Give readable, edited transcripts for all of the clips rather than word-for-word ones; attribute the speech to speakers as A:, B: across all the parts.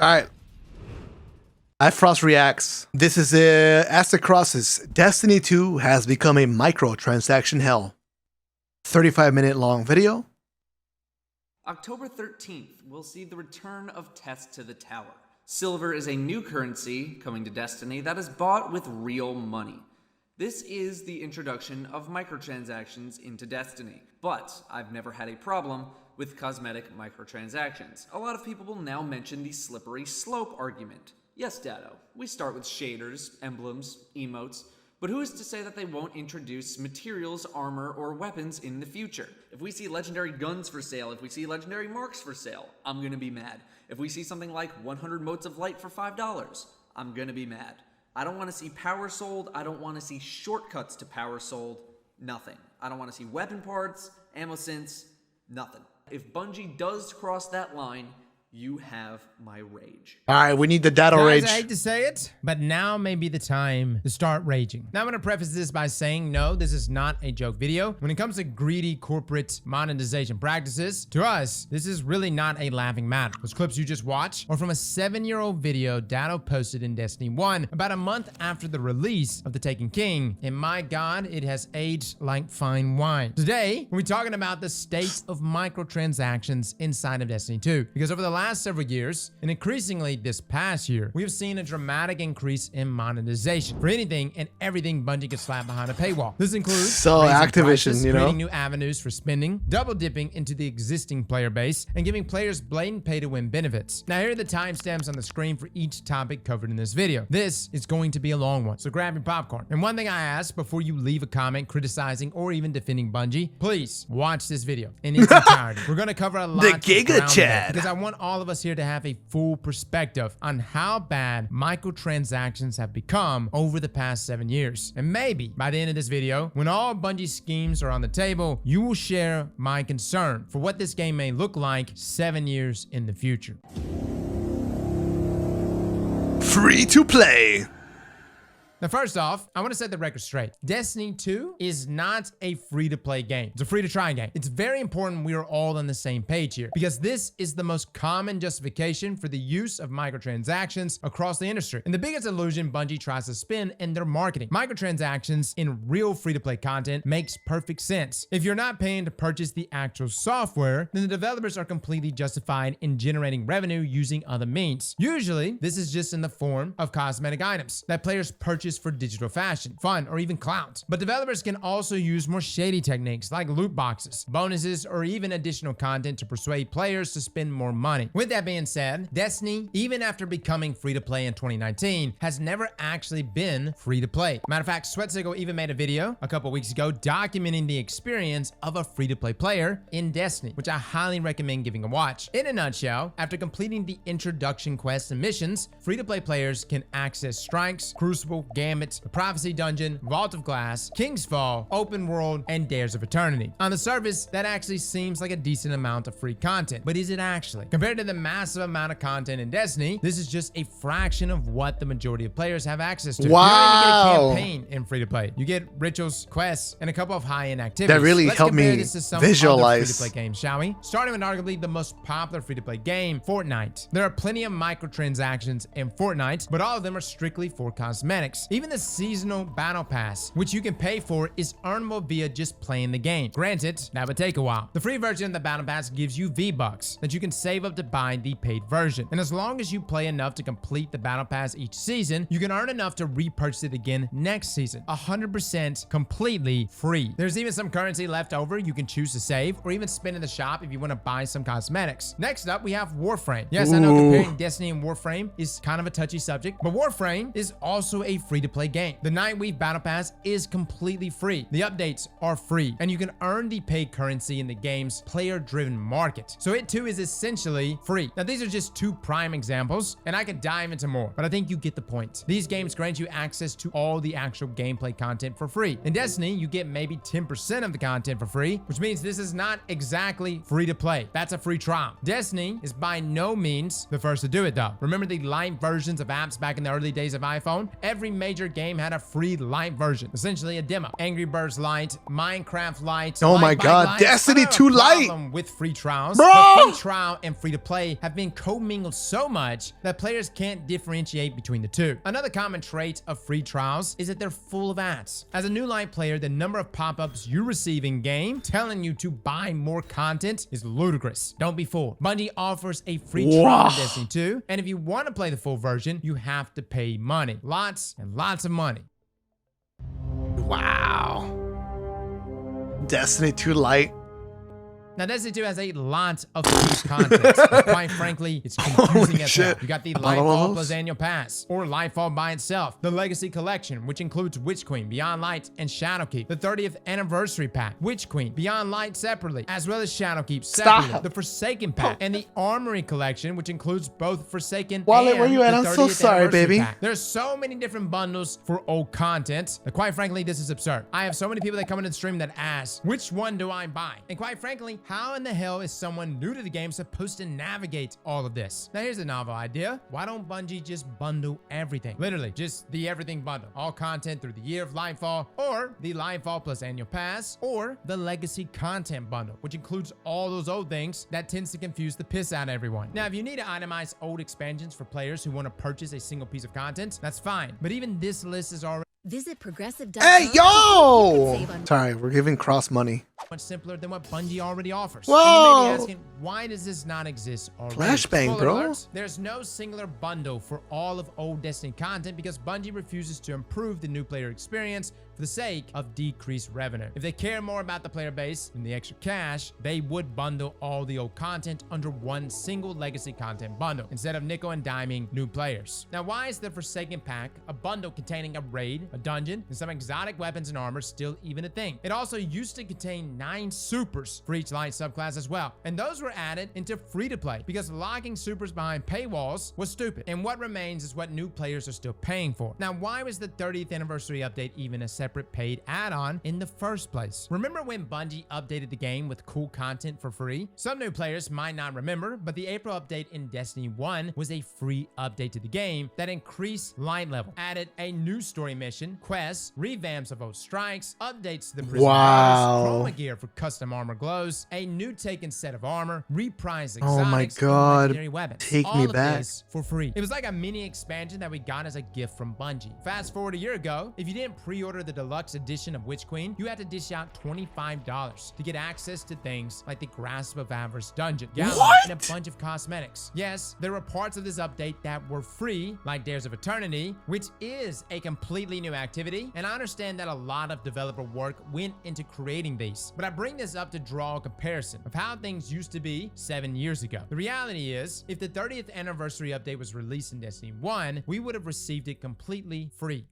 A: All right. IFrost reacts. This is Aztecross's Destiny 2 has become a microtransaction hell. 35-minute long video.
B: October 13th, we'll see the return of Test to the Tower. Silver is a new currency coming to Destiny that is bought with real money. This is the introduction of microtransactions into Destiny, but I've never had a problem with cosmetic microtransactions. A lot of people will now mention the slippery slope argument. Yes, Dado, we start with shaders, emblems, emotes, but who is to say that they won't introduce materials, armor, or weapons in the future? If we see legendary guns for sale, if we see legendary marks for sale, I'm gonna be mad. If we see something like 100 motes of light for $5, I'm gonna be mad. I don't wanna see power sold, I don't wanna see shortcuts to power sold, nothing. I don't wanna see weapon parts, ammo synths, nothing. If Bungie does cross that line, you have my rage.
A: All right, we need the data
C: Guys,
A: rage.
C: I hate to say it, but now may be the time to start raging. Now I'm gonna preface this by saying, no, this is not a joke video. When it comes to greedy corporate monetization practices, to us, this is really not a laughing matter. Those clips you just watched are from a 7-year-old video Dado posted in Destiny 1 about a month after the release of The Taken King, and my god, it has aged like fine wine. Today, we'll be talking about the state of microtransactions inside of Destiny 2, because over the last several years, and increasingly this past year, we have seen a dramatic increase in monetization for anything and everything Bungie can slap behind a paywall. This includes
A: So
C: raising
A: Activision,
C: prices,
A: you know,
C: creating new avenues for spending, double dipping into the existing player base, and giving players blatant pay-to-win benefits. Now here are the timestamps on the screen for each topic covered in this video. This is going to be a long one, so grab your popcorn. And one thing I ask before you leave a comment criticizing or even defending Bungie, please watch this video in its entirety. We're going to cover a lot
A: The
C: of
A: Giga
C: ground today,
A: Chad.
C: because I want all of us here to have a full perspective on how bad microtransactions have become over the past 7 years. And maybe by the end of this video, when all Bungie schemes are on the table, you will share my concern for what this game may look like 7 years in the future.
A: Free to play.
C: Now, first off, I want to set the record straight. Destiny 2 is not a free-to-play game. It's a free-to-try game. It's very important we are all on the same page here, because this is the most common justification for the use of microtransactions across the industry, and the biggest illusion Bungie tries to spin in their marketing. Microtransactions in real free-to-play content makes perfect sense. If you're not paying to purchase the actual software, then the developers are completely justified in generating revenue using other means. Usually, this is just in the form of cosmetic items that players purchase for digital fashion, fun, or even clout. But developers can also use more shady techniques like loot boxes, bonuses, or even additional content to persuade players to spend more money. With that being said, Destiny, even after becoming free-to-play in 2019, has never actually been free-to-play. Matter of fact, Sweatsickle even made a video a couple weeks ago documenting the experience of a free-to-play player in Destiny, which I highly recommend giving a watch. In a nutshell, after completing the introduction quests and missions, free-to-play players can access Strikes, Crucible, Gambit, the Prophecy Dungeon, Vault of Glass, King's Fall, Open World, and Dares of Eternity. On the surface, that actually seems like a decent amount of free content, but is it actually? Compared to the massive amount of content in Destiny, this is just a fraction of what the majority of players have access to.
A: Wow.
C: You don't even get a campaign in free-to-play. You get rituals, quests, and a couple of high-end activities.
A: That really
C: Let's
A: helped
C: compare
A: me
C: this to some
A: visualize.
C: other free-to-play games, shall we? Starting with arguably the most popular free-to-play game, Fortnite. There are plenty of microtransactions in Fortnite, but all of them are strictly for cosmetics. Even the seasonal battle pass, which you can pay for, is earnable via just playing the game. Granted, that would take a while. The free version of the battle pass gives you V-Bucks that you can save up to buy the paid version. And as long as you play enough to complete the battle pass each season, you can earn enough to repurchase it again next season. 100% completely free. There's even some currency left over you can choose to save or even spend in the shop if you want to buy some cosmetics. Next up, we have Warframe. Yes, I know comparing Destiny and Warframe is kind of a touchy subject, but Warframe is also a free-to-play game. The Nightweave Battle Pass is completely free. The updates are free, and you can earn the paid currency in the game's player-driven market. So it too is essentially free. Now these are just two prime examples, and I could dive into more, but I think you get the point. These games grant you access to all the actual gameplay content for free. In Destiny, you get maybe 10% of the content for free, which means this is not exactly free to play. That's a free trial. Destiny is by no means the first to do it though. Remember the light versions of apps back in the early days of iPhone? Every major game had a free light version, essentially a demo. Angry Birds Lite, Minecraft Lite.
A: Oh my God, Destiny 2 Lite.
C: With free trials,
A: bro.
C: But free trial and free to play have been commingled so much that players can't differentiate between the two. Another common trait of free trials is that they're full of ads. As a new Lite player, the number of pop-ups you receive in game telling you to buy more content is ludicrous. Don't be fooled. Bungie offers a free trial in Destiny 2, and if you want to play the full version, you have to pay money. Lots and lots of money.
A: Wow. Destiny 2 Lite.
C: Now, Destiny 2 has a lot of free content. Quite frankly, it's confusing as hell. You got the Lightfall plus annual pass, or Lightfall by itself, the Legacy Collection, which includes Witch Queen, Beyond Light, and Shadowkeep, the 30th Anniversary Pack, Witch Queen, Beyond Light separately, as well as Shadowkeep separately, the Forsaken Pack, and the Armory Collection, which includes both Forsaken
A: Wallet,
C: and
A: where you at?
C: the
A: I'm
C: 30th
A: so sorry,
C: Anniversary
A: baby.
C: Pack. There's so many different bundles for old content that, quite frankly, this is absurd. I have so many people that come into the stream that ask, which one do I buy? And quite frankly, how in the hell is someone new to the game supposed to navigate all of this? Now, here's a novel idea. Why don't Bungie just bundle everything? Literally, just the everything bundle. All content through the year of Lightfall, or the Lightfall plus annual pass, or the legacy content bundle, which includes all those old things that tends to confuse the piss out of everyone. Now, if you need to itemize old expansions for players who want to purchase a single piece of content, that's fine. But even this list is already
D: Visit progressive.com.
A: Hey, yo! Sorry, we're giving Cross money.
C: much simpler than what Bungie already offers.
A: Whoa!
C: And you may be asking, why does this not exist already?
A: Flashbang,
C: Spoiler
A: bro.
C: alert, there's no singular bundle for all of old Destiny content because Bungie refuses to improve the new player experience for the sake of decreased revenue. If they care more about the player base than the extra cash, they would bundle all the old content under one single legacy content bundle instead of nickel and diming new players. Now, why is the Forsaken Pack, a bundle containing a raid, a dungeon, and some exotic weapons and armor still even a thing? It also used to contain 9 supers for each light subclass as well, and those were added into free-to-play because locking supers behind paywalls was stupid, and what remains is what new players are still paying for. Now, why was the 30th anniversary update even a separate paid add-on in the first place? Remember when Bungie updated the game with cool content for free? Some new players might not remember, but the April update in Destiny 1 was a free update to the game that increased light level, added a new story mission, quests, revamps of old strikes, updates to the prison guards, chroma gear for custom armor glows, a new taken set of armor, reprised exotics,
A: Oh my
C: and
A: God.
C: legendary weapons.
A: Take
C: All
A: me
C: of
A: back.
C: this for free. It was like a mini expansion that we got as a gift from Bungie. Fast forward a year ago, if you didn't pre-order the deluxe edition of Witch Queen, you had to dish out $25 to get access to things like the Grasp of Avarice dungeon, galley, and a bunch of cosmetics. Yes, there were parts of this update that were free, like Dares of Eternity, which is a completely new activity, and I understand that a lot of developer work went into creating these, but I bring this up to draw a comparison of how things used to be 7 years ago. The reality is, if the 30th anniversary update was released in Destiny 1, we would have received it completely free.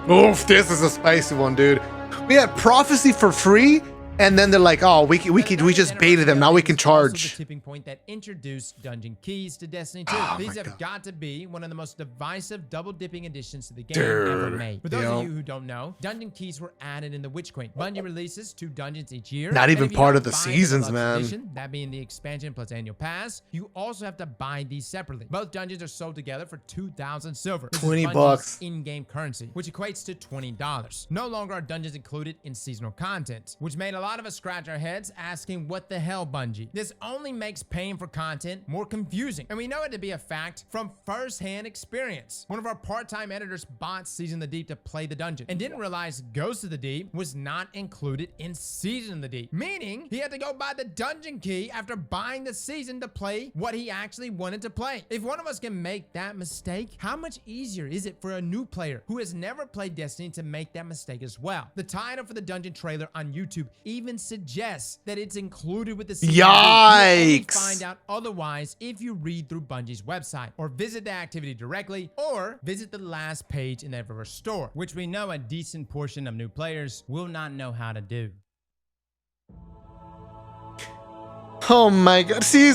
A: Oof, this is a spicy one, dude. We had Prophecy for free, and then they're like, oh, we just baited them. Now we can
C: This is also
A: charge.
C: the tipping point that introduced dungeon keys to Destiny 2.
A: Oh
C: These
A: my
C: have
A: God.
C: got to be one of the most divisive double-dipping additions to the game
A: Dude.
C: ever made. For those
A: Yo.
C: of you who don't know, dungeon keys were added in the Witch Queen. Bungie releases 2 dungeons each year.
A: Not
C: and
A: even
C: if you
A: part
C: don't
A: of the
C: buy
A: seasons,
C: deluxe
A: man.
C: edition, that being the expansion plus annual pass, you also have to buy these separately. Both dungeons are sold together for 2,000 silver. This is
A: 20
C: Bungie's
A: bucks.
C: in-game currency, which equates to $20. No longer are dungeons included in seasonal content, which made a lot of us scratch our heads asking, what the hell, Bungie? This only makes paying for content more confusing, and we know it to be a fact from first-hand experience. One of our part-time editors bought Season of the Deep to play the dungeon and didn't realize Ghost of the Deep was not included in Season of the Deep, meaning he had to go buy the dungeon key after buying the season to play what he actually wanted to play. If one of us can make that mistake, how much easier is it for a new player who has never played Destiny to make that mistake as well? The title for the dungeon trailer on YouTube even suggests that it's included with the season. You only
A: Yikes.
C: find out otherwise if you read through Bungie's website, or visit the activity directly, or visit the last page in the Eververse store, which we know a decent portion of new players will not know how to do.
A: Oh my God. See,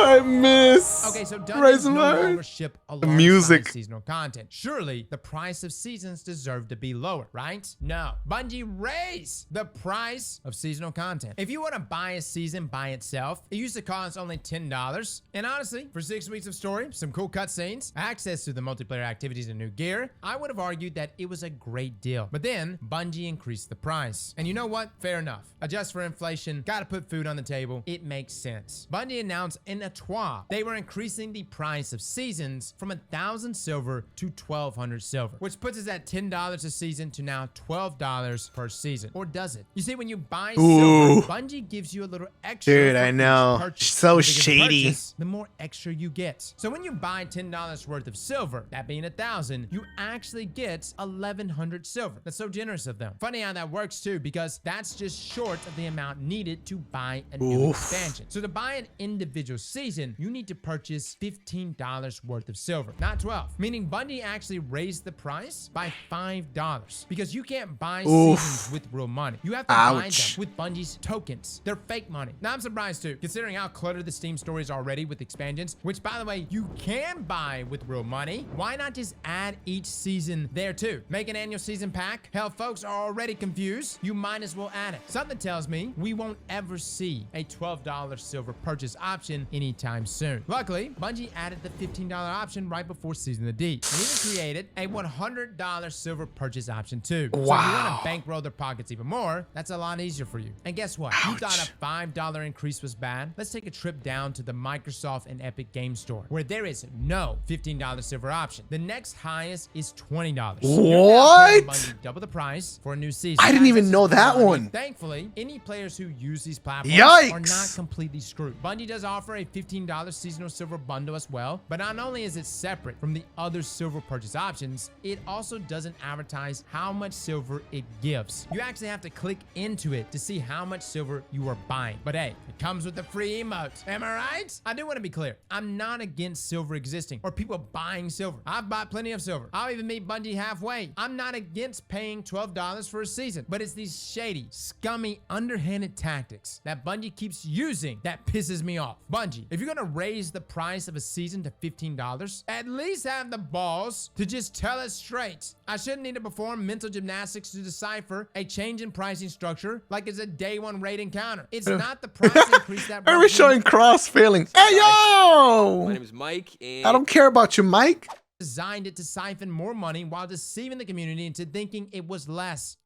A: I miss.
C: Okay, so
A: Rise
C: Dungeons
A: of
C: no
A: Iron.
C: longer ship alongside
A: music.
C: seasonal content. Surely the price of seasons deserve to be lower, right? No. Bungie raised the price of seasonal content. If you want to buy a season by itself, it used to cost only $10. And honestly, for 6 weeks of story, some cool cutscenes, access to the multiplayer activities and new gear, I would have argued that it was a great deal. But then Bungie increased the price. And you know what? Fair enough. Adjust for inflation, gotta put food on the table. It makes sense. Bungie announced in a TWA they were increasing the price of seasons from 1,000 silver to 1,200 silver, which puts us at $10 a season to now $12 per season. Or does it? You see, when you buy silver, Bungie gives you a little extra.
A: Dude,
C: for
A: I
C: each
A: know.
C: purchase.
A: So
C: The bigger the
A: shady.
C: purchase, the more extra you get. So when you buy $10 worth of silver, that being 1,000, you actually get 1,100 silver. That's so generous of them. Funny how that works too, because that's just short of the amount needed to buy a new expansion. So to buy an individual season, you need to purchase $15 worth of silver, not 12. Meaning Bungie actually raised the price by $5 because you can't buy seasons with real money. You have to buy them with Bungie's tokens. They're fake money. Now I'm surprised too, considering how cluttered the Steam store is already with expansions, which by the way, you can buy with real money. Why not just add each season there too? Make an annual season pack? Hell, folks are already confused. You might as well add it. Something tells me we won't ever see a $12 silver purchase option anytime soon. Luckily, Bungie added the $15 option right before Season of the Deep, and even created a $100 silver purchase option too. So if you want to bankroll their pockets even more, that's a lot easier for you. And guess what? You thought a $5 increase was bad? Let's take a trip down to the Microsoft and Epic Game Store, where there is no $15 silver option. The next highest is $20.
A: What?
C: Bungie double the price for a new season.
A: I didn't even know that one.
C: Thankfully, any players who use these platforms are not completely screwed. Bungie does offer a $15 seasonal silver bundle as well, but not only is it separate from the other silver purchase options, it also doesn't advertise how much silver it gives. You actually have to click into it to see how much silver you are buying. But hey, it comes with the free emote. Am I right? I do want to be clear. I'm not against silver existing or people buying silver. I've bought plenty of silver. I'll even meet Bungie halfway. I'm not against paying $12 for a season, but it's these shady, scummy, underhanded tactics that Bungie keeps using that pisses me off. Bungie, if you're gonna raise the price of a season to $15, at least have the balls to just tell us straight. I shouldn't need to perform mental gymnastics to decipher a change in pricing structure like it's a day one raid encounter. It's not the price increase that
A: Are we showing Cross failing? Hey, yo!
D: My name is Mike, and
A: I don't care about you, Mike.
C: designed it to siphon more money while deceiving the community into thinking it was less.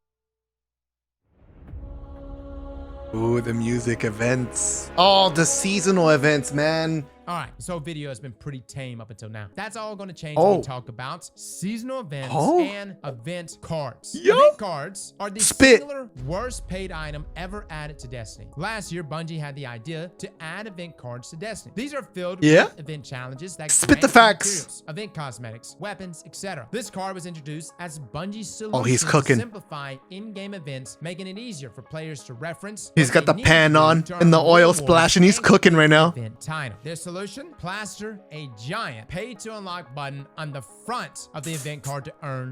A: Ooh, the music events. Oh, the seasonal events, man.
C: All right, this whole video has been pretty tame up until now. That's all going to change when we talk about seasonal events and event cards. Event cards are the singular worst paid item ever added to Destiny. Last year, Bungie had the idea to add event cards to Destiny. These are filled with event challenges that
A: spit the facts,
C: materials, event cosmetics, weapons, etc. This card was introduced as Bungie's solution
A: he's cooking.
C: to simplify in-game events, making it easier for players to reference.
A: He's got the pan on and the oil splash, and he's cooking right now.
C: Event title. Their solution: plaster a giant pay to unlock button on the front of the event card to earn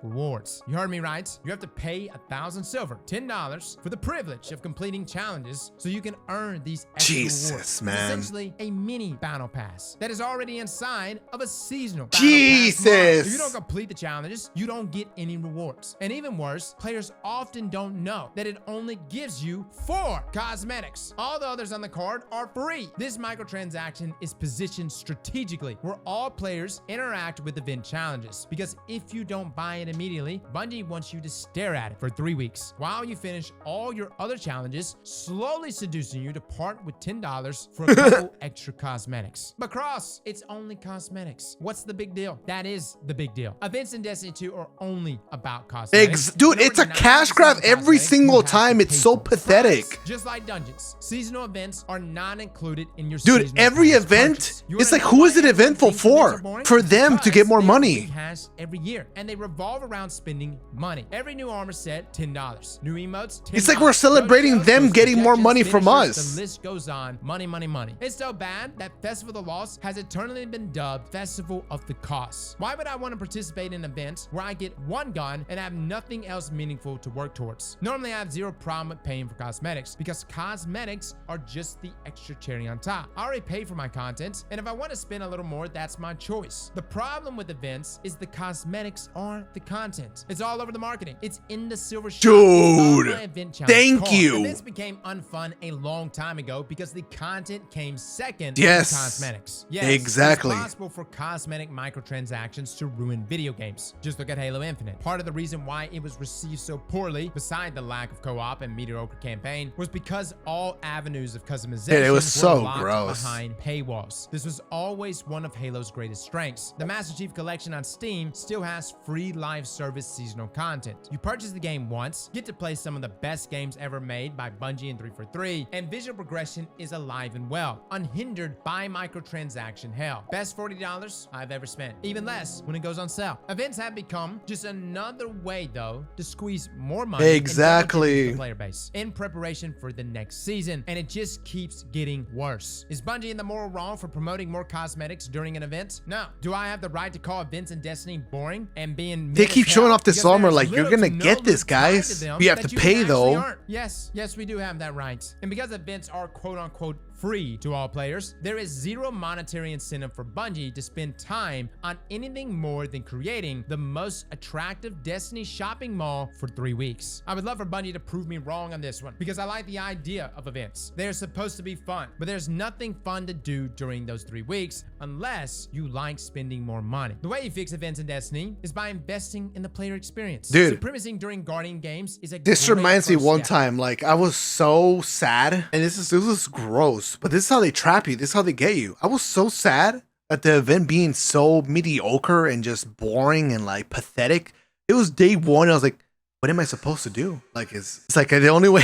C: rewards. You heard me right. You have to pay 1,000 silver, $10, for the privilege of completing challenges so you can earn these extra rewards. It's essentially a mini battle pass that is already inside of a seasonal battle pass mod. If you don't complete the challenges, you don't get any rewards. And even worse, players often don't know that it only gives you 4 cosmetics. All the others on the card are free. This microtransaction is positioned strategically where all players interact with event challenges, because if you don't buy it immediately, Bungie wants you to stare at it for 3 weeks while you finish all your other challenges, slowly seducing you to part with $10 for a couple extra cosmetics. But Cross, it's only cosmetics. What's the big deal? That is the big deal. Events in Destiny 2 are only about cosmetics.
A: Dude, it's a cash grab every single time. It's so pathetic.
C: Just like dungeons, seasonal events are not included in your
A: Dude, every event, it's like, who is it eventful for? For them to get more money.
C: Has every year, and they revolve around spending money. Every new armor set, $10. New emotes, $10.
A: It's like we're celebrating them getting more money from us.
C: The list goes on. Money, money, money. It's so bad that Festival of the Lost has eternally been dubbed Festival of the Costs. Why would I want to participate in events where I get one gun and have nothing else meaningful to work towards? Normally, I have zero problem with paying for cosmetics because cosmetics are just the extra cherry on top. I already paid for my content, and if I want to spend a little more, that's my choice. The problem with events is the cosmetics are the content. It's all over the marketing. It's in the silver shop.
A: Dude, thank you.
C: Events became unfun a long time ago because the content came second
A: Yes.
C: to cosmetics. Yes,
A: Exactly.
C: It's possible for cosmetic microtransactions to ruin video games. Just look at Halo Infinite. Part of the reason why it was received so poorly, beside the lack of co-op and mediocre campaign, was because all avenues of customization
A: Dude, it was
C: were
A: so
C: locked
A: gross.
C: behind paywalls. This was always one of Halo's greatest strengths. The Master Chief Collection on Steam still has free live service seasonal content. You purchase the game once, get to play some of the best games ever made by Bungie and 343, and visual progression is alive and well, unhindered by microtransaction hell. Best $40 I've ever spent. Even less when it goes on sale. Events have become just another way, though, to squeeze more money
A: Exactly.
C: into the player base in preparation for the next season, and it just keeps getting worse. Is Bungie in the moral wrong for promoting more cosmetics during an event? No. Do I have the right to call events in Destiny boring and being
A: They
C: mid
A: keep
C: as
A: showing
C: hell?
A: off this
C: Because
A: armor
C: there's
A: like, you're
C: little
A: gonna
C: to no
A: get this,
C: loot tied
A: guys.
C: to them
A: You have
C: that
A: to pay,
C: actually
A: though.
C: aren't. Yes, we do have that right. And because events are quote-unquote free to all players, there is zero monetary incentive for Bungie to spend time on anything more than creating the most attractive Destiny shopping mall for 3 weeks. I would love for Bungie to prove me wrong on this one, because I like the idea of events. They're supposed to be fun, but there's nothing fun to do during those 3 weeks unless you like spending more money. The way you fix events in Destiny is by investing in the player experience.
A: Dude.
C: Supremacing during Guardian games is a
A: This
C: great
A: reminds me
C: first
A: one
C: step.
A: time, like, I was so sad, and this is gross, but this is how they trap you. This is how they get you. I was so sad at the event being so mediocre and just boring and like pathetic. It was day one. I was like, what am I supposed to do? Like, it's like the only way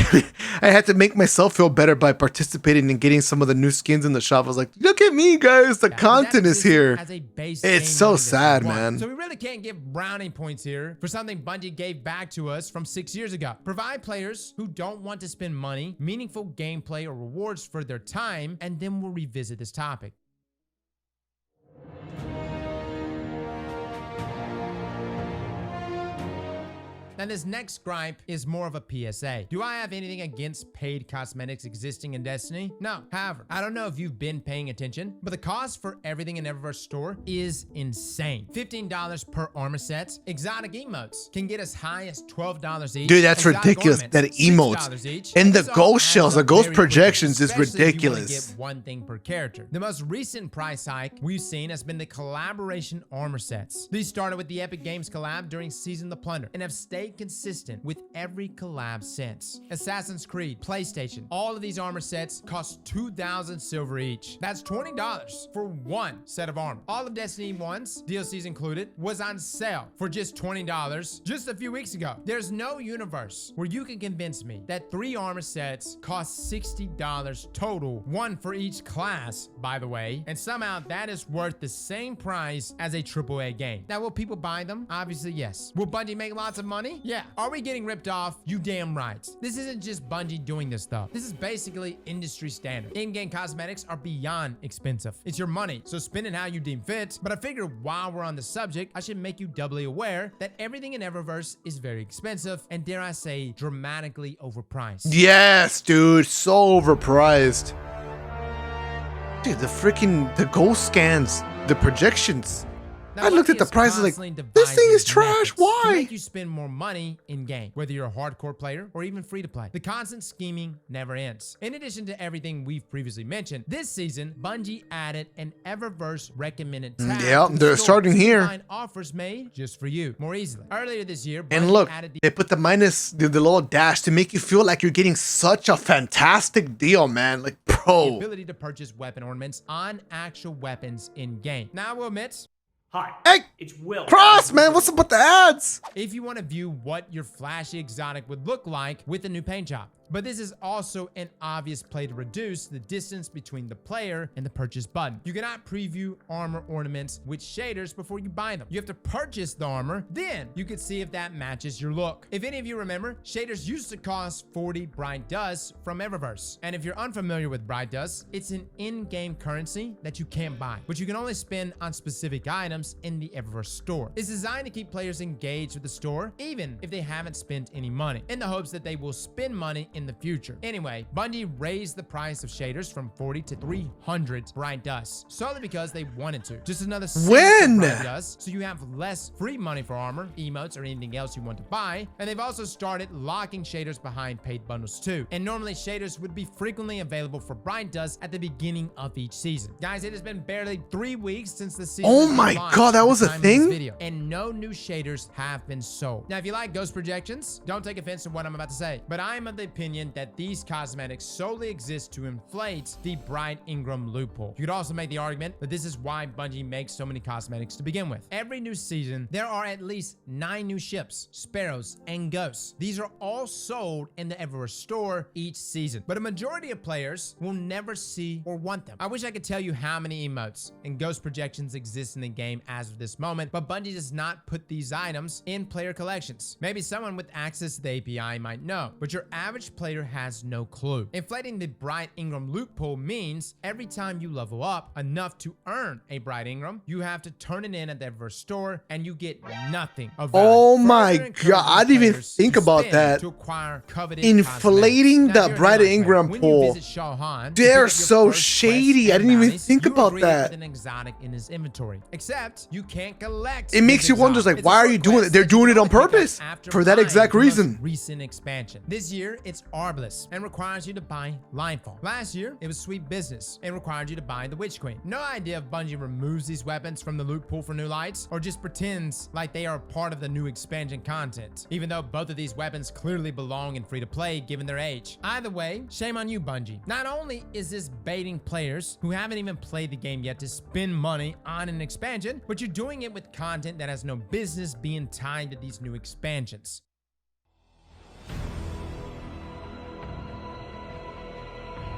A: I had to make myself feel better by participating and getting some of the new skins in the shop. I was like, look at me, guys. The
C: Yeah,
A: content
C: that
A: is here.
C: as a base
A: It's
C: game
A: so
C: mode in Destiny
A: sad,
C: 1.
A: man.
C: So we really can't give brownie points here for something Bungie gave back to us from 6 years ago. Provide players who don't want to spend money, meaningful gameplay, or rewards for their time, and then we'll revisit this topic. Now, this next gripe is more of a PSA. Do I have anything against paid cosmetics existing in Destiny? No. However, I don't know if you've been paying attention, but the cost for everything in Eververse store is insane. $15 per armor set. Exotic emotes can get as high as $12 each.
A: Dude, that's
C: Exotic
A: ridiculous.
C: ornaments,
A: That emotes.
C: $6 each.
A: And the
C: this all
A: ghost
C: adds
A: shells, the
C: up
A: ghost
C: very quickly,
A: projections is
C: especially if you wanna
A: ridiculous.
C: get one thing per character. The most recent price hike we've seen has been the collaboration armor sets. These started with the Epic Games collab during Season the Plunder and have stayed consistent with every collab since. Assassin's Creed, PlayStation, all of these armor sets cost 2,000 silver each. That's $20 for one set of armor. All of Destiny 1's, DLCs included, was on sale for just $20 just a few weeks ago. There's no universe where you can convince me that 3 armor sets cost $60 total, one for each class, by the way, and somehow that is worth the same price as a AAA game. Now, will people buy them? Obviously, yes. Will Bungie make lots of money? Yeah. Are we getting ripped off? You damn right. This isn't just Bungie doing this stuff. This is basically industry standard. In-game cosmetics are beyond expensive. It's your money, so spend it how you deem fit. But I figured while we're on the subject, I should make you doubly aware that everything in Eververse is very expensive and, dare I say, dramatically overpriced.
A: Yes, dude, so overpriced. Dude, the ghost scans, the projections.
C: Now,
A: I looked at
C: Bungie
A: the
C: is
A: prices like,
C: constantly
A: this thing is
C: devising
A: trash.
C: methods to
A: Why?
C: make you spend more money in game, whether you're a hardcore player or even free to play. The constant scheming never ends. In addition to everything we've previously mentioned, this season Bungie added an Eververse recommended tab.
A: Yeah,
C: to the
A: they're
C: store
A: starting
C: to
A: here.
C: find offers made just for you more easily. Earlier this year,
A: And
C: Bungie
A: look,
C: added
A: they put the minus, the little dash to make you feel like you're getting such a fantastic deal, man. Like,
C: the
A: bro.
C: ability to purchase weapon ornaments on actual weapons in game. Now, I will admit,
D: Hi,
A: Hey,
D: it's Will.
A: Cross, man, what's up with the ads?
C: if you want to view what your flashy exotic would look like with a new paint job. But this is also an obvious play to reduce the distance between the player and the purchase button. You cannot preview armor ornaments with shaders before you buy them. You have to purchase the armor, then you can see if that matches your look. If any of you remember, shaders used to cost 40 bright dust from Eververse. And if you're unfamiliar with bright dust, it's an in-game currency that you can't buy, but you can only spend on specific items in the Eververse store. It's designed to keep players engaged with the store, even if they haven't spent any money, in the hopes that they will spend money in the future. Anyway, Bungie raised the price of shaders from 40 to 300 Bright Dust, solely because they wanted to. Just another
A: When?
C: Bright Dust, so you have less free money for armor, emotes, or anything else you want to buy. And they've also started locking shaders behind paid bundles too. And normally shaders would be frequently available for Bright Dust at the beginning of each season. Guys, it has been barely 3 weeks since the season.
A: Oh my god, that was a thing?
C: Video, and no new shaders have been sold. Now, if you like ghost projections, don't take offense to what I'm about to say, but I'm of the opinion that these cosmetics solely exist to inflate the Bright Ingram loophole. You could also make the argument that this is why Bungie makes so many cosmetics to begin with. Every new season, there are at least 9 new ships, sparrows, and ghosts. These are all sold in the Eververse store each season, but a majority of players will never see or want them. I wish I could tell you how many emotes and ghost projections exist in the game as of this moment, but Bungie does not put these items in player collections. Maybe someone with access to the API might know, but your average player has no clue. Inflating the Bright Ingram loophole means every time you level up enough to earn a Bright Ingram, you have to turn it in at the Eververse store and you get nothing of value.
A: Oh my
C: Further
A: god, I didn't even
C: players
A: think
C: to
A: about
C: spend
A: that.
C: to acquire coveted
A: Inflating
C: cosmetics. Now,
A: the
C: you're a
A: Bright
C: Nightmare.
A: Ingram
C: When you
A: pool.
C: visit Shawhan, to pick
A: They're
C: up your
A: so
C: first
A: shady.
C: quest
A: I didn't
C: and
A: even
C: bounties,
A: think
C: you
A: about
C: agree
A: that.
C: with an exotic in his inventory. Except you can't collect.
A: It makes
C: this
A: you wonder,
C: exotic.
A: like,
C: It's a
A: why are
C: short
A: you doing
C: quest
A: it? They're
C: that
A: doing
C: you
A: it on
C: only pick up
A: purpose
C: after
A: for that
C: buying
A: exact
C: the most
A: reason.
C: recent expansion. This year it's Arbalest and requires you to buy Lightfall. Last year it was Sweet Business and required you to buy the Witch Queen. No idea if Bungie removes these weapons from the loot pool for new lights or just pretends like they are part of the new expansion content, even though both of these weapons clearly belong in free to play given their age. Either way, shame on you, Bungie. Not only is this baiting players who haven't even played the game yet to spend money on an expansion, but you're doing it with content that has no business being tied to these new expansions.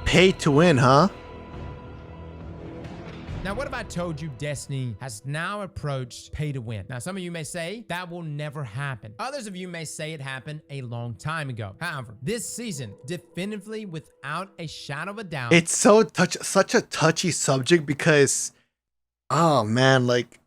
A: Pay to win, huh?
C: Now, what if I told you Destiny has now approached pay to win? Now, some of you may say that will never happen. Others of you may say it happened a long time ago. However, this season, definitively without a shadow of a doubt,
A: It's such a touchy subject because, oh man, like,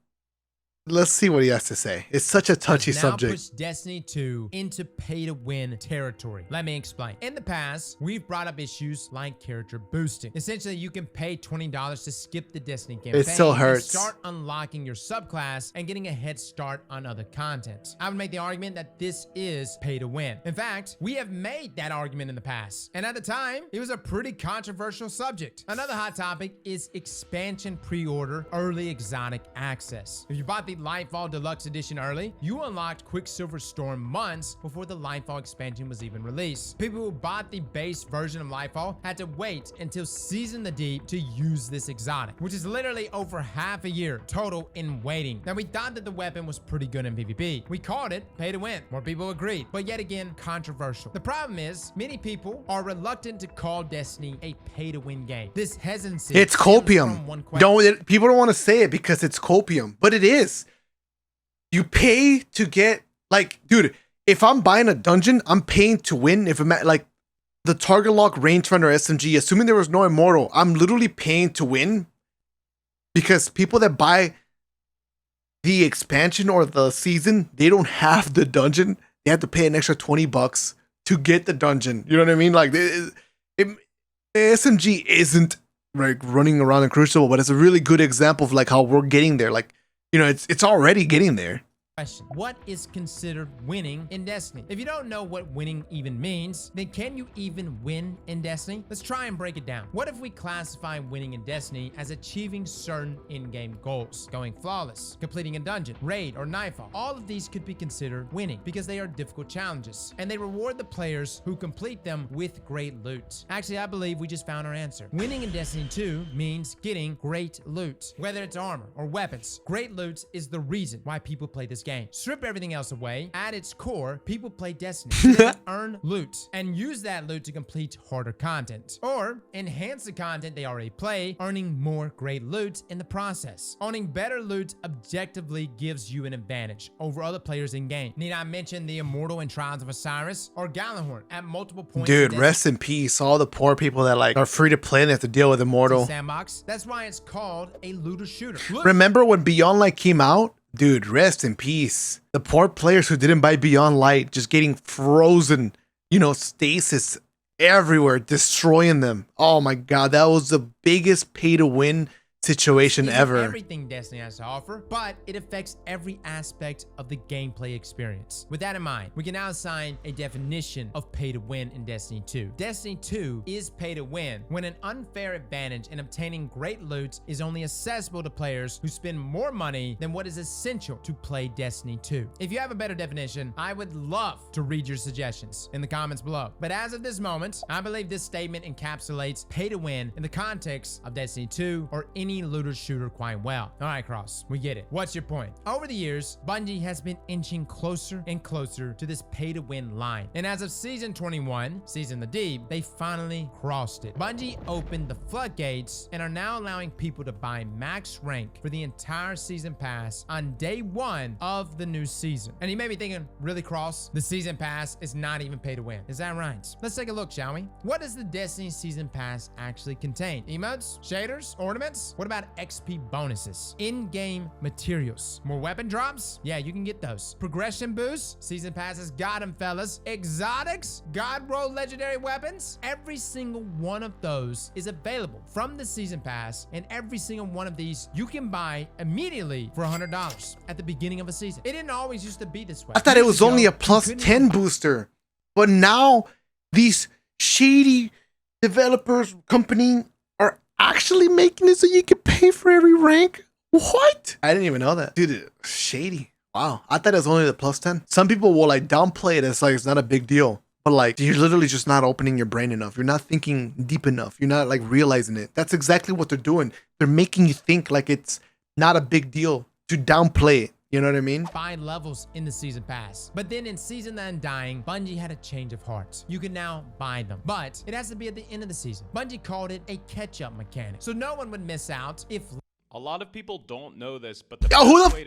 A: let's see what he has to say. It's such a touchy
C: has now
A: subject.
C: pushed Destiny 2 into pay-to-win territory. Let me explain. In the past, we've brought up issues like character boosting. Essentially, you can pay $20 to skip the Destiny campaign.
A: It still hurts.
C: And start unlocking your subclass and getting a head start on other content. I would make the argument that this is pay-to-win. In fact, we have made that argument in the past. And at the time, it was a pretty controversial subject. Another hot topic is expansion pre-order early exotic access. If you bought the Lightfall Deluxe Edition early, you unlocked Quicksilver Storm months before the Lightfall expansion was even released. People who bought the base version of Lightfall had to wait until Season the Deep to use this exotic, which is literally over half a year total in waiting. Now, we thought that the weapon was pretty good in PvP. We called it pay to win. More people agreed, but yet again, controversial. The problem is, many people are reluctant to call Destiny a pay to win game. This hesitancy,
A: It's
C: stems from
A: copium.
C: one question.
A: People don't want to say it because it's copium, but it is. You pay to get, like, dude, if I'm buying a dungeon, I'm paying to win. If I'm like the target lock rangefinder SMG, assuming there was no immortal, I'm literally paying to win because people that buy the expansion or the season, they don't have the dungeon. They have to pay an extra $20 to get the dungeon. You know what I mean? Like, SMG isn't like running around in Crucible, but it's a really good example of like how we're getting there. Like, you know, it's already getting there.
C: Question. What is considered winning in Destiny? If you don't know what winning even means, then can you even win in Destiny? Let's try and break it down. What if we classify winning in Destiny as achieving certain in-game goals? Going flawless, completing a dungeon, raid, or nightfall. All of these could be considered winning because they are difficult challenges, and they reward the players who complete them with great loot. Actually, I believe we just found our answer. Winning in Destiny 2 means getting great loot. Whether it's armor or weapons, great loot is the reason why people play this game. Strip everything else away. At its core, people play Destiny so they can earn loot and use that loot to complete harder content, or enhance the content they already play, earning more great loot in the process. Owning better loot objectively gives you an advantage over other players in game. Need I mention the Immortal and Trials of Osiris or Gallahorn at multiple points?
A: Dude, rest in peace. All the poor people that like are free to play and they have to deal with Immortal.
C: Sandbox. That's why it's called a looter shooter. Loot.
A: Remember when Beyond Light came out? Dude, rest in peace. The poor players who didn't buy Beyond Light just getting frozen, you know, stasis everywhere, destroying them. Oh my god, that was the biggest pay to win situation
C: Isn't
A: ever.
C: Everything Destiny has to offer, but it affects every aspect of the gameplay experience. With that in mind, we can now assign a definition of pay to win in Destiny 2. Destiny 2 is pay to win when an unfair advantage in obtaining great loot is only accessible to players who spend more money than what is essential to play Destiny 2. If you have a better definition, I would love to read your suggestions in the comments below. But as of this moment, I believe this statement encapsulates pay to win in the context of Destiny 2 or any looter shooter quite well. All right, Cross, we get it. What's your point? Over the years, Bungie has been inching closer and closer to this pay to win line. And as of season 21, Season the Deep, they finally crossed it. Bungie opened the floodgates and are now allowing people to buy max rank for the entire season pass on day 1 of the new season. And you may be thinking, really, Cross? The season pass is not even pay to win. Is that right? Let's take a look, shall we? What does the Destiny season pass actually contain? Emotes? Shaders? Ornaments? What about XP bonuses? In-game materials? More weapon drops? Yeah, you can get those. Progression boosts? Season passes got them, fellas. Exotics? God roll legendary weapons? Every single one of those is available from the season pass, and every single one of these you can buy immediately for $100 at the beginning of a season. It didn't always used to be this way.
A: I thought it was only a plus 10 booster, but now these shady developers company are actually making it so you can pay for every rank. What? I didn't even know that. Dude, shady. Wow. I thought it was only the plus 10. Some people will like downplay it as like it's not a big deal. But like, you're literally just not opening your brain enough. You're not thinking deep enough. You're not like realizing it. That's exactly what they're doing. They're making you think like it's not a big deal to downplay it. You know what I mean?
C: 5 levels in the season pass. But then in Season the Undying, Bungie had a change of heart. You can now buy them, but it has to be at the end of the season. Bungie called it a catch-up mechanic, so no one would miss out if
D: a lot of people don't know this, but the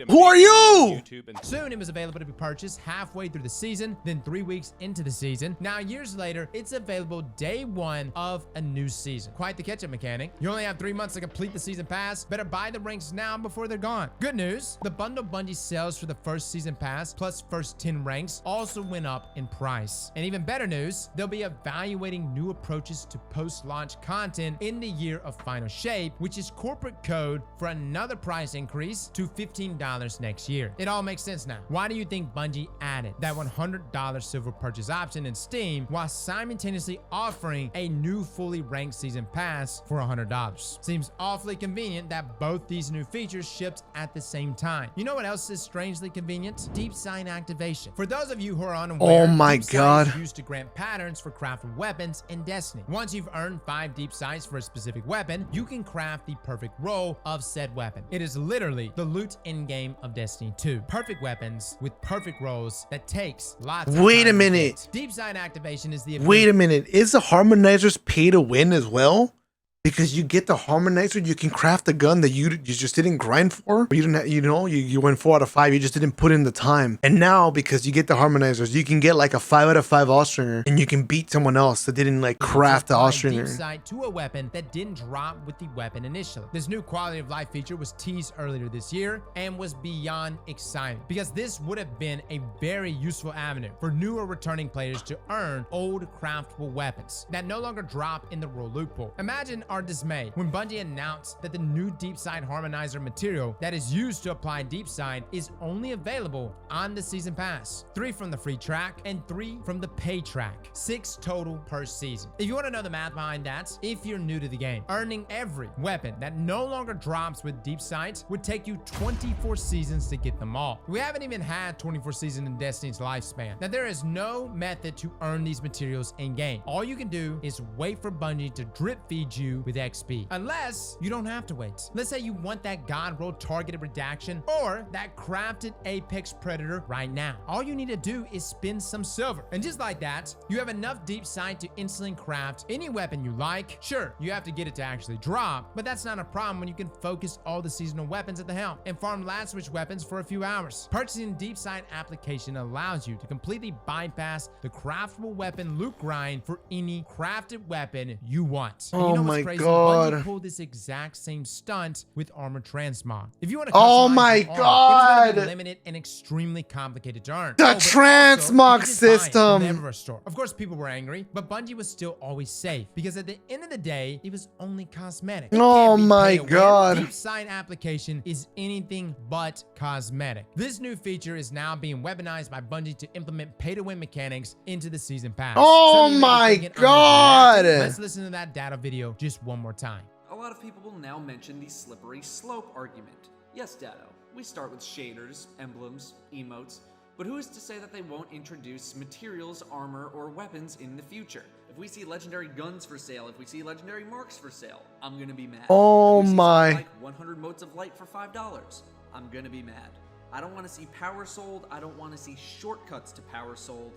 A: who are you?
C: Soon it was available to be purchased halfway through the season, then 3 weeks into the season. Now years later, it's available day 1 of a new season. Quite the catch-up mechanic. You only have 3 months to complete the season pass. Better buy the ranks now before they're gone. Good news, the bundle Bungie sells for the first season pass plus first 10 ranks also went up in price. And even better news, they'll be evaluating new approaches to post-launch content in the year of Final Shape, which is corporate code for another price increase to $15 next year. It all makes sense now. Why do you think Bungie added that $100 silver purchase option in Steam while simultaneously offering a new fully ranked season pass for $100? Seems awfully convenient that both these new features shipped at the same time. You know what else is strangely convenient? Deep sight activation. For those of you who are unaware,
A: oh my
C: deep sight
A: god,
C: is used to grant patterns for craftable weapons in Destiny. Once you've earned 5 deep sights for a specific weapon, you can craft the perfect roll of said weapon. It is literally the loot in-game of Destiny 2. Perfect weapons with perfect rolls that takes lots of
A: wait a
C: time to
A: minute.
C: get. Deep sight activation is the
A: Wait a minute. Is the harmonizers pay to win as well? Because you get the harmonizer, you can craft a gun that you just didn't grind for. Or you didn't have, you went 4 out of 5. You just didn't put in the time. And now because you get the harmonizers, you can get like a 5 out of 5 Austringer, and you can beat someone else that didn't like craft the Austringer.
C: Deep sight to a weapon that didn't drop with the weapon initially. This new quality of life feature was teased earlier this year and was beyond exciting because this would have been a very useful avenue for newer returning players to earn old craftable weapons that no longer drop in the roll loot pool. Imagine our dismay when Bungie announced that the new deep sight harmonizer material that is used to apply deep sight is only available on the season pass. 3 from the free track and 3 from the pay track. 6 total per season. If you want to know the math behind that, if you're new to the game, earning every weapon that no longer drops with deep sight would take you 24 seasons to get them all. We haven't even had 24 seasons in Destiny's lifespan. Now there is no method to earn these materials in game. All you can do is wait for Bungie to drip feed you with XP. Unless you don't have to wait. Let's say you want that God roll targeted redaction or that crafted Apex Predator right now. All you need to do is spend some silver. And just like that, you have enough deep sight to instantly craft any weapon you like. Sure, you have to get it to actually drop, but that's not a problem when you can focus all the seasonal weapons at the helm and farm last switch weapons for a few hours. Purchasing deep sight application allows you to completely bypass the craftable weapon loot grind for any crafted weapon you want. And
A: Oh
C: you know what's
A: my
C: crazy? crazy?
A: God.
C: Bungie pulled this exact same stunt with Armored Transmog. If you want to
A: Oh
C: customize
A: my
C: your arm,
A: God.
C: it was gonna be limited and extremely complicated to earn.
A: The
C: but also,
A: transmog
C: you could just buy it
A: system.
C: from the Eververse store. Of course, people were angry, but Bungie was still always safe because at the end of the day, it was only cosmetic. It
A: Oh
C: can't be
A: my
C: pay to win.
A: God.
C: Deep Side application is anything but cosmetic. This new feature is now being weaponized by Bungie to implement pay-to-win mechanics into the season pass.
A: Oh
C: Some of you may be
A: my
C: thinking I'm
A: God.
C: overreacting. Let's listen to that data video just one more time.
B: A lot of people will now mention the slippery slope argument. Yes, Dado, we start with shaders, emblems, emotes, but who is to say that they won't introduce materials, armor, or weapons in the future? If we see legendary guns for sale, if we see legendary marks for sale, I'm gonna be mad.
A: Oh
B: if we see
A: my.
B: something like 100 motes of light for $5, I'm gonna be mad. I don't want to see power sold, I don't want to see shortcuts to power sold,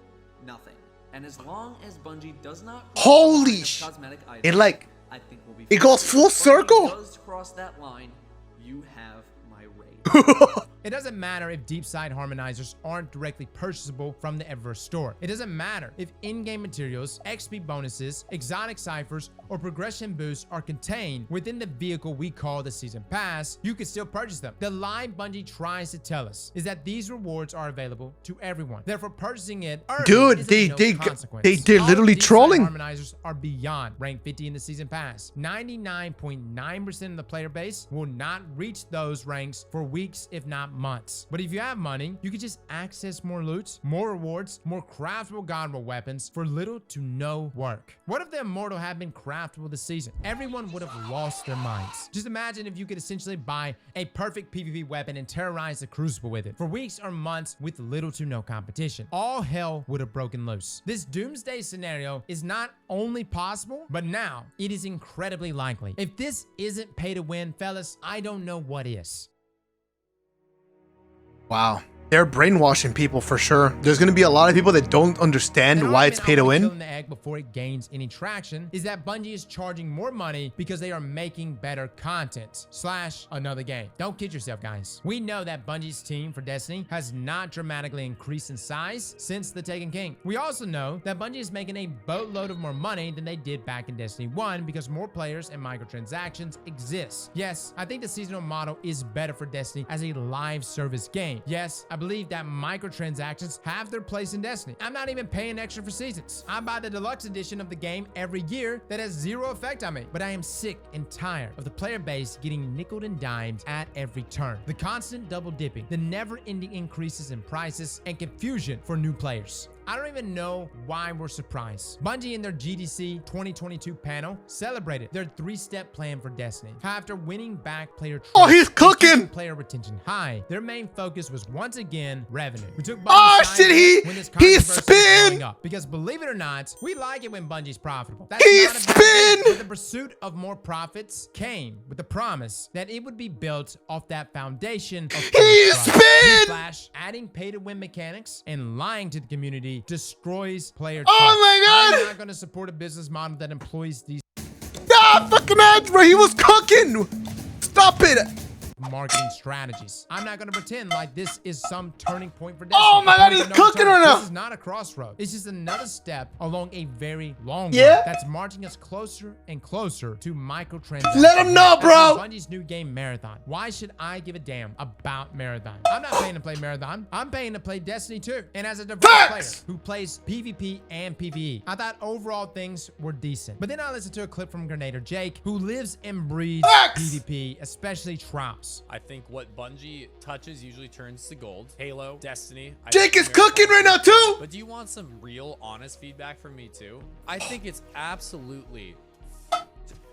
B: nothing. And as long as Bungie does not
A: Holy
B: cosmetic items,
A: it like
B: I think we'll be
A: it
B: fine.
A: goes full
B: If Bungie
A: circle.
B: does cross that line, you have my rage.
C: It doesn't matter if deep side harmonizers aren't directly purchasable from the Eververse store. It doesn't matter if in-game materials, XP bonuses, exotic ciphers, or progression boosts are contained within the vehicle we call the Season Pass, you can still purchase them. The lie Bungie tries to tell us is that these rewards are available to everyone. Therefore, purchasing it early
A: Dude,
C: is
A: they-
C: no
A: they-
C: consequence.
A: they're
C: All
A: literally
C: deep side
A: trolling.
C: harmonizers are beyond rank 50 in the Season Pass. 99.9% of the player base will not reach those ranks for weeks, if not months. But if you have money, you can just access more loot, more rewards, more craftable godable weapons for little to no work. What if the Immortal had been craftable this season? Everyone would have lost their minds. Just imagine if you could essentially buy a perfect PvP weapon and terrorize the Crucible with it for weeks or months with little to no competition. All hell would have broken loose. This doomsday scenario is not only possible, but now it is incredibly likely. If this isn't pay to win, fellas, I don't know what is.
A: Wow. They're brainwashing people for sure. There's going to be a lot of people that don't understand
C: An
A: why it's
C: argument
A: pay to
C: I wanna kill
A: win.
C: in the egg before it gains any traction is that Bungie is charging more money because they are making better content / another game. Don't kid yourself, guys. We know that Bungie's team for Destiny has not dramatically increased in size since the Taken King. We also know that Bungie is making a boatload of more money than they did back in Destiny 1 because more players and microtransactions exist. Yes, I think the seasonal model is better for Destiny as a live service game. Yes, I believe that microtransactions have their place in Destiny. I'm not even paying extra for seasons. I buy the deluxe edition of the game every year that has zero effect on me. But I am sick and tired of the player base getting nickeled and dimed at every turn. The constant double dipping, the never-ending increases in prices, and confusion for new players. I don't even know why we're surprised. Bungie in their GDC 2022 panel celebrated their 3-step plan for Destiny. After winning back player trust
A: Oh, he's
C: and
A: cooking!
C: keeping player retention high, their main focus was once again revenue. We took
A: Oh,
C: Bungie's
A: shit,
C: side
A: he-
C: when this
A: he
C: controversy was
A: spin!
C: blowing up. Because believe it or not, we like it when Bungie's profitable. That's
A: He
C: not a bad thing,
A: spin!
C: but the pursuit of more profits came with the promise that it would be built off that foundation of
A: He
C: trust.
A: spin!
C: Newsflash, adding pay-to-win mechanics and lying to the community destroys player
A: Oh
C: trust.
A: my God!
C: I'm not going to support a business model that employs these
A: Ah, fucking ads, bro. He was cooking. Stop it.
C: marketing strategies. I'm not going to pretend like this is some turning point for Destiny.
A: Oh my God, he's
C: Point of no
A: cooking
C: return.
A: right now.
C: This is not a crossroad. It's just another step along a very long
A: Yeah?
C: road that's marching us closer and closer to microtransactions.
A: Let him know, bro.
C: That's Bungie's new game, Marathon. Why should I give a damn about Marathon? I'm not paying to play Marathon. I'm paying to play Destiny 2. And as a diverse
A: Facts.
C: player who plays PvP and PvE, I thought overall things were decent. But then I listened to a clip from Grenadier Jake, who lives and breathes
A: Facts.
C: PvP, especially Trials.
D: I think what Bungie touches usually turns to gold. Halo, Destiny. I
A: Jake
D: think
A: is cooking right now too.
D: But do you want some real, honest feedback from me too? I think it's absolutely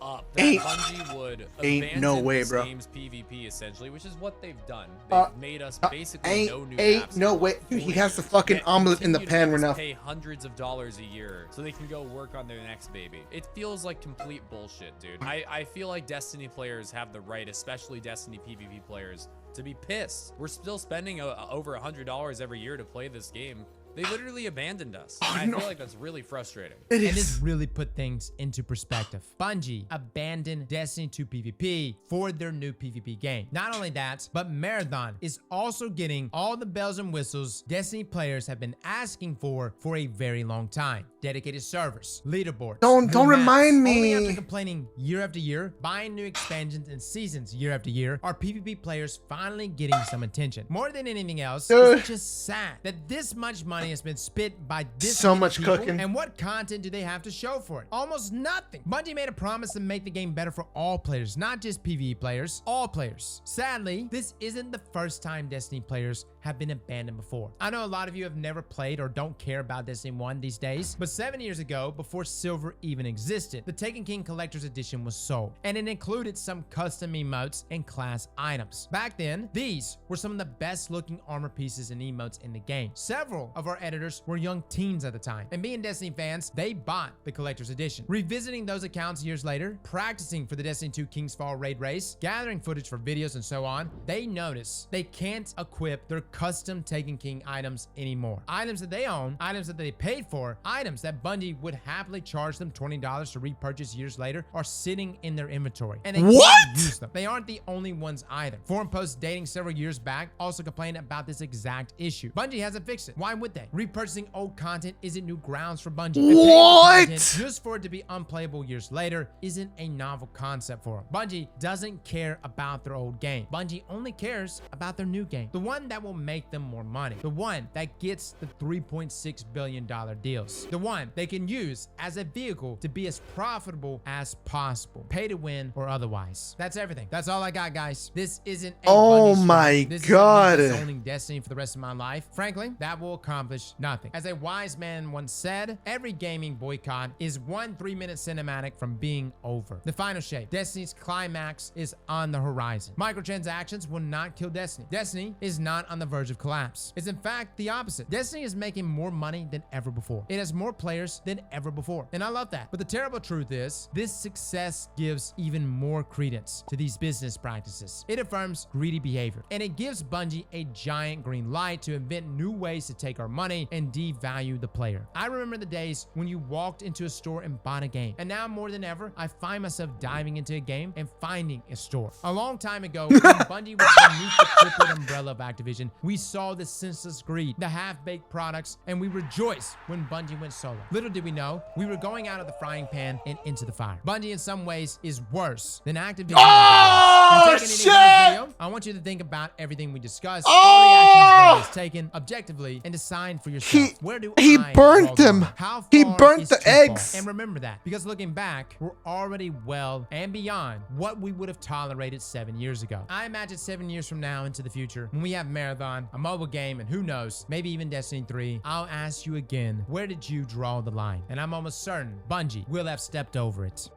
D: up that
A: Ain't-
D: Bungie would
A: ain't no
D: abandon
A: way,
D: this
A: bro.
D: game's PvP essentially, which is what they've done. They've made us basically no new
A: Ain't
D: maps.
A: no
D: for
A: way. Dude, he
D: 4
A: has the
D: years,
A: fucking
D: yet
A: omelet in the
D: continue to
A: pan
D: make
A: right
D: us
A: now.
D: Pay hundreds of dollars a year so they can go work on their next baby. It feels like complete bullshit, dude. I feel like Destiny players have the right, especially Destiny PvP players, to be pissed. We're still spending over $100 every year to play this game. They literally abandoned us.
A: Oh,
D: I
A: no.
D: feel like that's really frustrating.
A: It
C: And this
A: is.
C: really put things into perspective. Bungie abandoned Destiny 2 PvP for their new PvP game. Not only that, but Marathon is also getting all the bells and whistles Destiny players have been asking for a very long time. Dedicated servers, leaderboards.
A: Don't
C: new maps.
A: remind me.
C: Only after complaining year after year, buying new expansions and seasons year after year, are PvP players finally getting some attention. More than anything else, it's just sad that this much money has been spent by this
A: So
C: many
A: much
C: people,
A: cooking.
C: and what content do they have to show for it? Almost nothing. Bungie made a promise to make the game better for all players, not just PvE players, all players. Sadly, this isn't the first time Destiny players have been abandoned before. I know a lot of you have never played or don't care about Destiny 1 these days, but 7 years ago, before Silver even existed, the Taken King Collector's Edition was sold, and it included some custom emotes and class items. Back then, these were some of the best looking armor pieces and emotes in the game. Several of our editors were young teens at the time, and being Destiny fans, they bought the Collector's Edition. Revisiting those accounts years later, practicing for the Destiny 2 King's Fall raid race, gathering footage for videos and so on, they notice they can't equip their custom Taken King items anymore. Items that they own, items that they paid for, items that Bungie would happily charge them $20 to repurchase years later are sitting in their inventory, and they can't use them. They aren't the only ones either. Forum posts dating several years back also complained about this exact issue. Bungie hasn't fixed it. Why would they? Repurchasing old content isn't new grounds for Bungie. And paying for
A: What?
C: content just for it to be unplayable years later isn't a novel concept for them. Bungie doesn't care about their old game. Bungie only cares about their new game, the one that will make them more money, the one that gets the $3.6 billion deals, the one they can use as a vehicle to be as profitable as possible, pay to win or otherwise. That's everything. That's all I got, guys. This isn't a
A: Oh
C: Bungie
A: my
C: strike. This isn't me
A: God.
C: disowning Destiny for the rest of my life. Frankly, that will accomplish nothing. As a wise man once said, every gaming boycott is one 3-minute cinematic from being over. The final shape, Destiny's climax, is on the horizon. Microtransactions will not kill Destiny. Destiny is not on the verge of collapse. It's in fact the opposite. Destiny is making more money than ever before. It has more players than ever before, and I love that. But the terrible truth is, this success gives even more credence to these business practices. It affirms greedy behavior, and it gives Bungie a giant green light to invent new ways to take our money and devalue the player. I remember the days when you walked into a store and bought a game, and now more than ever, I find myself diving into a game and finding a store. A long time ago, when Bungie was beneath the corporate umbrella of Activision, we saw the senseless greed, the half-baked products, and we rejoiced when Bungie went solo. Little did we know, we were going out of the frying pan and into the fire. Bungie in some ways is worse than Activision.
A: Oh,
C: If you take anything from this video, I want you to think about everything we discussed, all the actions Bungie has taken objectively, and decide for yourself. Where do
A: he
C: I
A: burnt
C: draw the
A: them.
C: line? How
A: He
C: far
A: burnt
C: is
A: the
C: too far?
A: eggs.
C: And remember that, because looking back, we're already well and beyond what we would have tolerated 7 years ago. I imagine 7 years from now into the future, when we have Marathon, a mobile game, and who knows, maybe even Destiny 3, I'll ask you again, where did you draw the line? And I'm almost certain Bungie will have stepped over it.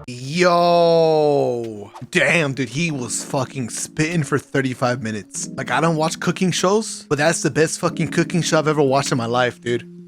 A: Yo, damn, dude, he was fucking spitting for 35 minutes. Like, I don't watch cooking shows, but that's the best fucking cooking show I've ever watched in my life, dude.